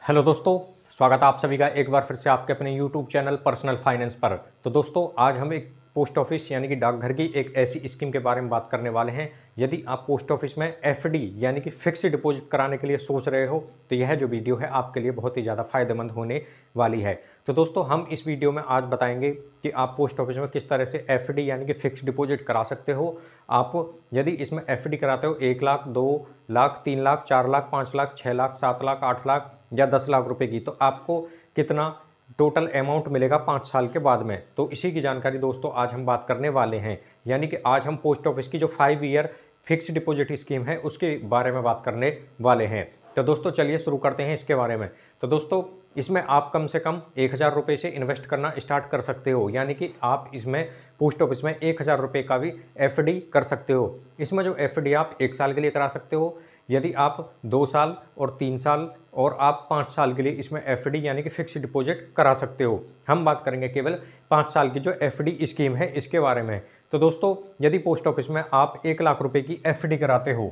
Hello दोस्तों, स्वागत है आप सभी का एक बार फिर से आपके अपने यूट्यूब चैनल पर्सनल फाइनेंस पर। तो दोस्तों आज हम एक पोस्ट ऑफिस यानी कि डाकघर की एक ऐसी स्कीम के बारे में बात करने वाले हैं। यदि आप पोस्ट ऑफिस में एफडी यानी कि फिक्स डिपॉजिट कराने के लिए सोच रहे हो तो यह जो वीडियो है आपके लिए बहुत ही ज़्यादा फायदेमंद होने वाली है। तो दोस्तों हम इस वीडियो में आज बताएंगे कि आप पोस्ट ऑफिस में किस तरह से एफडी यानी कि फिक्स डिपॉजिट करा सकते हो। आप यदि इसमें एफडी कराते हो 1 लाख, 2 लाख, 3 लाख, 4 लाख, 5 लाख, 6 लाख, 7 लाख, 8 लाख या 10 लाख रुपए की, तो आपको कितना टोटल अमाउंट मिलेगा 5 साल के बाद में। तो इसी की जानकारी दोस्तों आज हम बात करने वाले हैं। यानी कि आज हम पोस्ट ऑफिस की जो 5 ईयर फिक्स डिपॉजिट स्कीम है उसके बारे में बात करने वाले हैं। तो दोस्तों चलिए शुरू करते हैं इसके बारे में। तो दोस्तों इसमें आप कम से कम 1000 रुपये से इन्वेस्ट करना स्टार्ट कर सकते हो। यानी कि आप इसमें पोस्ट ऑफिस में 1000 रुपये का भी एफडी कर सकते हो। इसमें जो एफडी आप 1 साल के लिए करा सकते हो, यदि आप 2 साल और 3 साल और आप 5 साल के लिए इसमें एफडी यानी कि फिक्स डिपॉजिट करा सकते हो। हम बात करेंगे केवल 5 साल की जो एफडी स्कीम है इसके बारे में। तो दोस्तों यदि पोस्ट ऑफिस में आप 1 लाख रुपए की एफडी कराते हो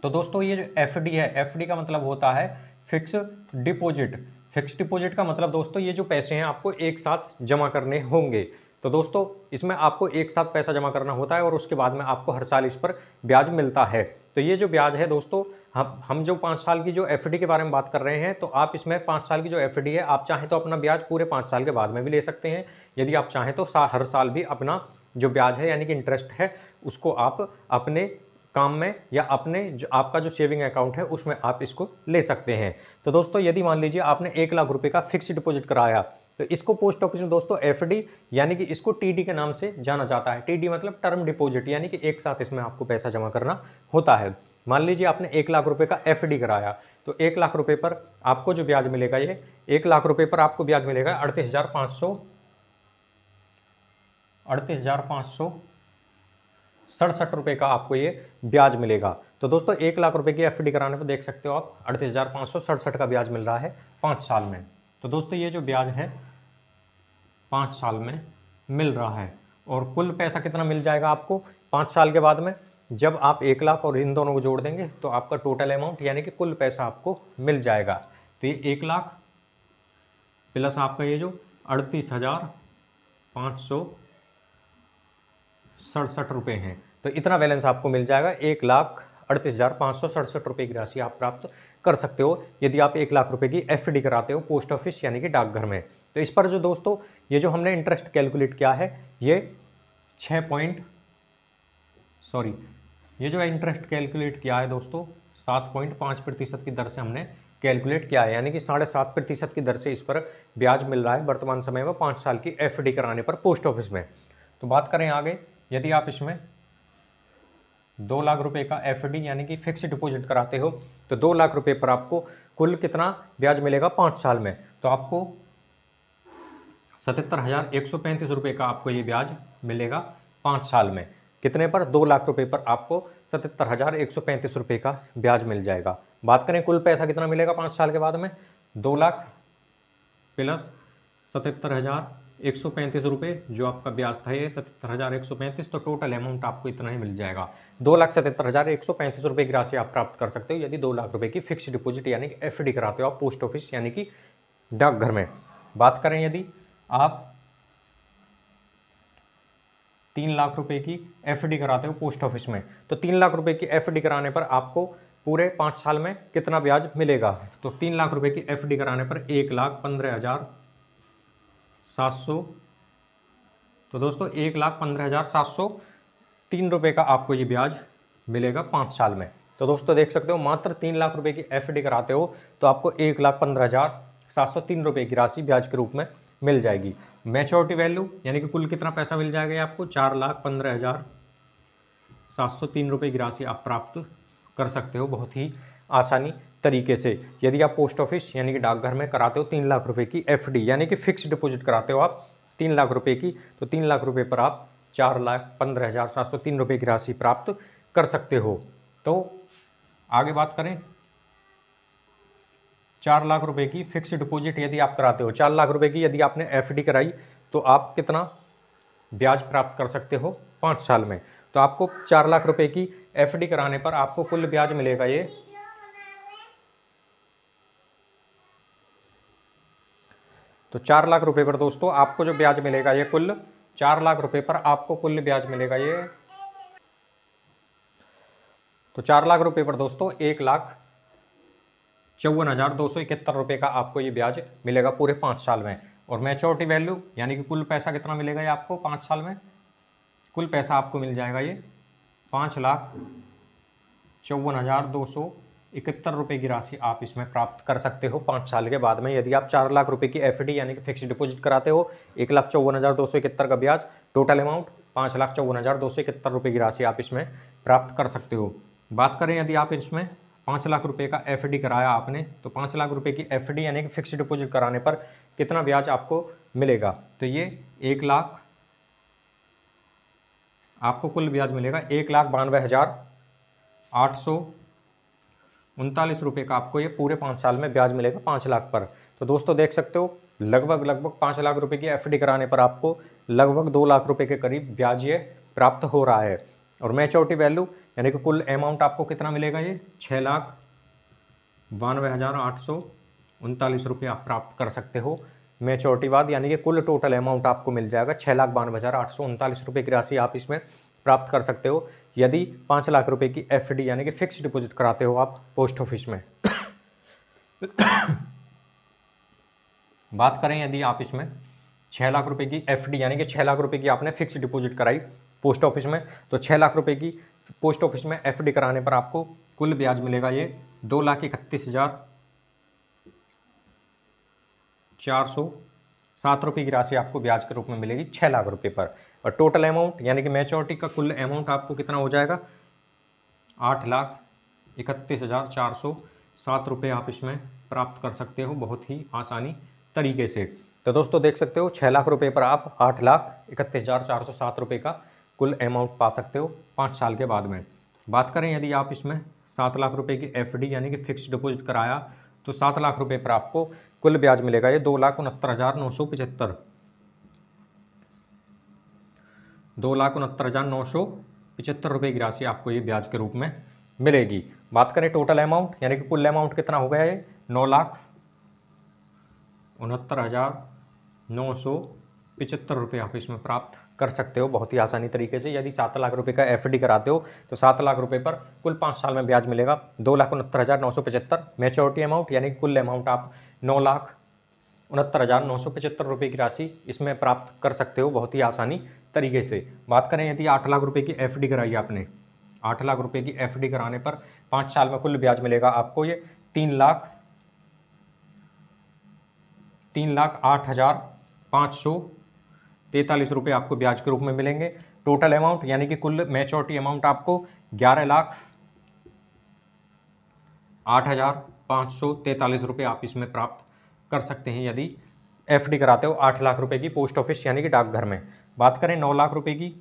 तो दोस्तों ये जो एफडी है, एफडी का मतलब होता है फिक्स डिपॉजिट। फिक्स डिपॉजिट का मतलब दोस्तों ये जो पैसे हैं आपको एक साथ जमा करने होंगे। तो दोस्तों इसमें आपको एक साथ पैसा जमा करना होता है और उसके बाद में आपको हर साल इस पर ब्याज मिलता है। तो ये जो ब्याज है दोस्तों, हम जो 5 साल की जो एफडी के बारे में बात कर रहे हैं, तो आप इसमें 5 साल की जो एफडी है आप चाहें तो अपना ब्याज पूरे 5 साल के बाद में भी ले सकते हैं। यदि आप चाहें तो हर साल भी अपना जो ब्याज है यानी कि इंटरेस्ट है उसको आप अपने काम में या अपने जो आपका जो सेविंग अकाउंट है उसमें आप इसको ले सकते हैं। तो दोस्तों यदि मान लीजिए आपने 1 लाख रुपए का फिक्स डिपॉजिट कराया तो इसको पोस्ट ऑफिस में दोस्तों एफडी यानी कि इसको टीडी के नाम से जाना जाता है। टीडी मतलब टर्म डिपॉजिट, यानी कि एक साथ इसमें आपको पैसा जमा करना होता है। मान लीजिए आपने 1 लाख रुपए का एफडी कराया तो 1 लाख रुपए पर आपको जो ब्याज मिलेगा, ये 1 लाख रुपए पर आपको ब्याज मिलेगा 38,567 रुपए का आपको ये ब्याज मिलेगा। तो दोस्तों 1 लाख रुपए की एफडी कराने पर देख सकते हो आप 38,567 का ब्याज मिल रहा है 5 साल में। तो दोस्तों ये जो ब्याज है 5 साल में मिल रहा है और कुल पैसा कितना मिल जाएगा आपको 5 साल के बाद में। जब आप 1 लाख और इन दोनों को जोड़ देंगे तो आपका टोटल अमाउंट यानी कि कुल पैसा आपको मिल जाएगा। तो ये 1 लाख प्लस आपका ये जो 38,567 रुपये हैं, तो इतना बैलेंस आपको मिल जाएगा। 1,38,567 रुपये की राशि आप प्राप्त कर सकते हो यदि आप 1 लाख रुपए की एफडी कराते हो पोस्ट ऑफिस यानी कि डाकघर में। तो इस पर जो दोस्तों ये जो हमने इंटरेस्ट कैलकुलेट किया है ये ये जो इंटरेस्ट कैलकुलेट किया है दोस्तों 7.5% की दर से हमने कैलकुलेट किया है। यानी कि 7.5% की दर से इस पर ब्याज मिल रहा है वर्तमान समय में 5 साल की एफडी कराने पर पोस्ट ऑफिस में। तो बात करें आगे, यदि आप इसमें 2 लाख रुपए का एफडी यानी कि फिक्स डिपॉजिट कराते हो तो 2 लाख रुपए पर आपको कुल कितना ब्याज मिलेगा 5 साल में। तो आपको 77,135 रुपये का आपको ये ब्याज मिलेगा 5 साल में। कितने पर? 2 लाख रुपए पर आपको 77,135 रुपये का ब्याज मिल जाएगा। बात करें कुल पैसा कितना मिलेगा 5 साल के बाद में, 2 लाख प्लस 77,135 रुपये जो आपका ब्याज था ये 77,135, तो टोटल अमाउंट आपको इतना ही मिल जाएगा। 2,77,135 रुपये की राशि आप प्राप्त कर सकते हो यदि 2 लाख रुपए की फिक्स डिपॉजिट यानी कि एफडी कराते हो आप पोस्ट ऑफिस यानी कि डाकघर में। बात करें यदि आप 3 लाख रुपए की एफडी कराते हो पोस्ट ऑफिस में, तो 3 लाख रुपए की एफडी कराने पर आपको पूरे 5 साल में कितना ब्याज मिलेगा? तो 3 लाख रुपए की एफडी कराने पर 1,15,700, तो दोस्तों 1,15,703 रुपये का आपको ये ब्याज मिलेगा 5 साल में। तो दोस्तों देख सकते हो मात्र 3 लाख रुपए की एफडी कराते हो तो आपको 1,15,703 रुपये की राशि ब्याज के रूप में मिल जाएगी। मैच्योरिटी वैल्यू यानी कि कुल कितना पैसा मिल जाएगा ये आपको 4,15,703 रुपये की राशि आप प्राप्त कर सकते हो बहुत ही आसानी तरीके से यदि आप पोस्ट ऑफिस यानी कि डाकघर में कराते हो 3 लाख रुपए की एफडी यानी कि फिक्स डिपॉजिट कराते हो आप 3 लाख रुपए की, तो 3 लाख रुपए पर आप 4,15,703 रुपये की राशि प्राप्त कर सकते हो। तो आगे बात करें, 4 लाख रुपए की फिक्स डिपॉजिट यदि आप कराते हो, 4 लाख रुपए की यदि आपने एफडी कराई तो आप कितना ब्याज प्राप्त कर सकते हो 5 साल में? तो आपको 4 लाख रुपए की एफडी कराने पर आपको कुल ब्याज मिलेगा ये तो 4 लाख रुपए पर दोस्तों आपको जो ब्याज मिलेगा ये कुल 4 लाख रुपए पर आपको कुल ब्याज मिलेगा ये, तो 4 लाख रुपए पर दोस्तों 1,54,271 रुपए का आपको ये ब्याज मिलेगा पूरे 5 साल में। और मैच्योरिटी वैल्यू यानी कि कुल पैसा कितना मिलेगा ये आपको 5 साल में, कुल पैसा आपको मिल जाएगा ये 5,54,271 रुपए की राशि आप इसमें प्राप्त कर सकते हो 5 साल के बाद में। यदि आप 4 लाख रुपए की एफडी यानी कि फिक्स डिपॉजिट कराते हो, 1,54,271 का ब्याज, टोटल अमाउंट 5,54,271 रुपए की राशि आप इसमें प्राप्त कर सकते हो। बात करें यदि आप इसमें 5 लाख रुपए का एफडी कराया आपने, तो 5 लाख रुपए की एफडी यानी कि फिक्स डिपॉजिट कराने पर कितना ब्याज आपको मिलेगा, तो ये 1 लाख आपको कुल ब्याज मिलेगा 1,92,839 रुपये का आपको ये पूरे 5 साल में ब्याज मिलेगा 5 लाख पर। तो दोस्तों देख सकते हो लगभग 5 लाख रुपए की एफडी कराने पर आपको लगभग 2 लाख रुपए के करीब ब्याज ये प्राप्त हो रहा है। और मैच्योरिटी वैल्यू यानी कि कुल अमाउंट आपको कितना मिलेगा, ये 6,92,839 रुपये आप प्राप्त कर सकते हो मैच्योरिटी बाद, यानी कि कुल टोटल अमाउंट आपको मिल जाएगा 6,92,839 रुपये की राशि आप इसमें प्राप्त कर सकते हो यदि 5 लाख रुपए की एफडी यानी कि फिक्स डिपॉजिट कराते हो आप पोस्ट ऑफिस में। बात करें यदि आप इसमें 6 लाख रुपए की एफडी यानी कि 6 लाख रुपए की आपने फिक्स डिपॉजिट कराई पोस्ट ऑफिस में, तो 6 लाख रुपए की पोस्ट ऑफिस में एफडी कराने पर आपको कुल ब्याज मिलेगा ये 2,31,407 रुपये की राशि आपको ब्याज के रूप में मिलेगी 6 लाख रुपए पर। और टोटल अमाउंट यानी कि मैच्योरिटी का कुल अमाउंट आपको कितना हो जाएगा, 8,31,407 रुपये आप इसमें प्राप्त कर सकते हो बहुत ही आसानी तरीके से। तो दोस्तों देख सकते हो 6 लाख रुपए पर आप 8,31,407 रुपये का कुल अमाउंट पा सकते हो 5 साल के बाद में। बात करें यदि आप इसमें 7 लाख रुपए की एफडी यानी कि फिक्स डिपॉजिट कराया, तो 7 लाख रुपए पर आपको कुल ब्याज मिलेगा ये 2,69,975 2,69,975 रुपये की राशि आपको ये ब्याज के रूप में मिलेगी। बात करें टोटल अमाउंट यानी कि कुल अमाउंट कितना हो गया ये 9,69,975 रुपये आप इसमें प्राप्त कर सकते हो बहुत ही आसानी तरीके से। यदि 7 लाख रुपए का एफडी कराते हो तो 7 लाख रुपए पर कुल 5 साल में ब्याज मिलेगा 2,69,975। मैच्योरिटी अमाउंट यानी कुल अमाउंट आप 9,69,975 रुपये की राशि इसमें प्राप्त कर सकते हो बहुत ही आसानी तरीके से। बात करें यदि 8 लाख रुपए की एफडी कराई आपने, 8 लाख रुपए की एफडी कराने पर 5 साल में कुल ब्याज मिलेगा आपको ये 3,08,543 रुपये आपको ब्याज के रूप में मिलेंगे। टोटल अमाउंट यानी कि कुल मैच्योरिटी अमाउंट आपको 11,08,543 रुपये आप इसमें प्राप्त कर सकते हैं यदि एफडी कराते हो 8 लाख रुपए की पोस्ट ऑफिस यानी कि डाकघर में। बात करें 9 लाख रुपए की,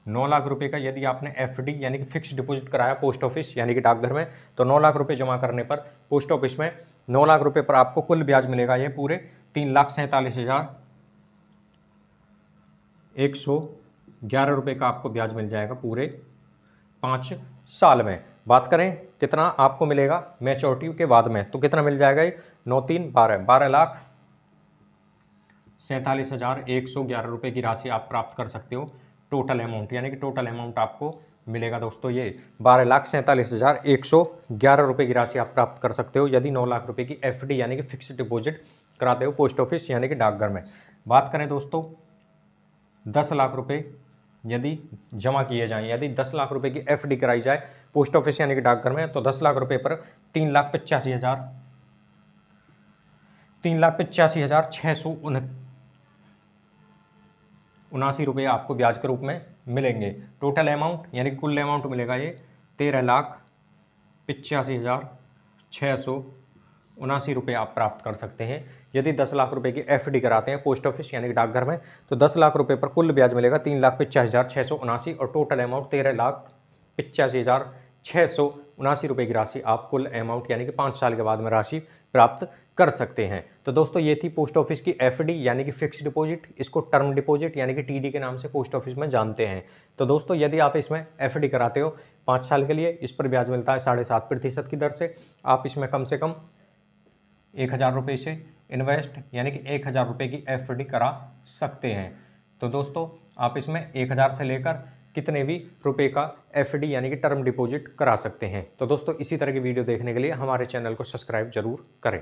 9 लाख रुपए का यदि आपने एफडी यानी कि फिक्स डिपॉजिट कराया पोस्ट ऑफिस यानी कि डाकघर में, तो 9 लाख रुपए जमा करने पर पोस्ट ऑफिस में 9 लाख रुपए पर आपको कुल ब्याज मिलेगा ये पूरे 3,47,111 रुपये का आपको ब्याज मिल जाएगा पूरे 5 साल में। बात करें कितना आपको मिलेगा मैच्योरिटी के बाद में, तो कितना मिल जाएगा ये 12,47,111 रुपये की राशि आप प्राप्त कर सकते हो टोटल अमाउंट, यानी कि टोटल अमाउंट आपको मिलेगा दोस्तों ये 12,47,111 रुपये की राशि आप प्राप्त कर सकते हो यदि 9 लाख रुपए की एफडी यानी कि फिक्स डिपॉजिट कराते हो पोस्ट ऑफिस यानी कि डाकघर में। बात करें दोस्तों 10 लाख रुपए यदि जमा किए जाएं, यदि 10 लाख रुपए की एफडी कराई जाए पोस्ट ऑफिस यानी कि डाकघर में, तो 10 लाख रुपए पर 3,85,679 रुपये आपको ब्याज के रूप में मिलेंगे। टोटल अमाउंट यानी कुल अमाउंट मिलेगा ये 13,85,679 रुपये आप प्राप्त कर सकते हैं यदि 10 लाख रुपए की एफडी कराते हैं पोस्ट ऑफिस यानी कि डाकघर में, तो 10 लाख रुपए पर कुल ब्याज मिलेगा 3,85,679 और टोटल अमाउंट 13,85,679 रुपये की राशि आप कुल अमाउंट यानी कि 5 साल के बाद में राशि प्राप्त कर सकते हैं। तो दोस्तों ये थी पोस्ट ऑफिस की एफडी यानी कि फिक्स डिपॉजिट, इसको टर्म डिपॉजिट यानी कि टीडी के नाम से पोस्ट ऑफिस में जानते हैं। तो दोस्तों यदि आप इसमें एफडी कराते हो 5 साल के लिए, इस पर ब्याज मिलता है 7.5% की दर से। आप इसमें कम से कम 1,000 रुपये से इन्वेस्ट यानी कि 1000 रुपये की एफडी करा सकते हैं। तो दोस्तों आप इसमें 1000 से लेकर कितने भी रुपए का एफडी यानी कि टर्म डिपॉजिट करा सकते हैं। तो दोस्तों इसी तरह की वीडियो देखने के लिए हमारे चैनल को सब्सक्राइब जरूर करें।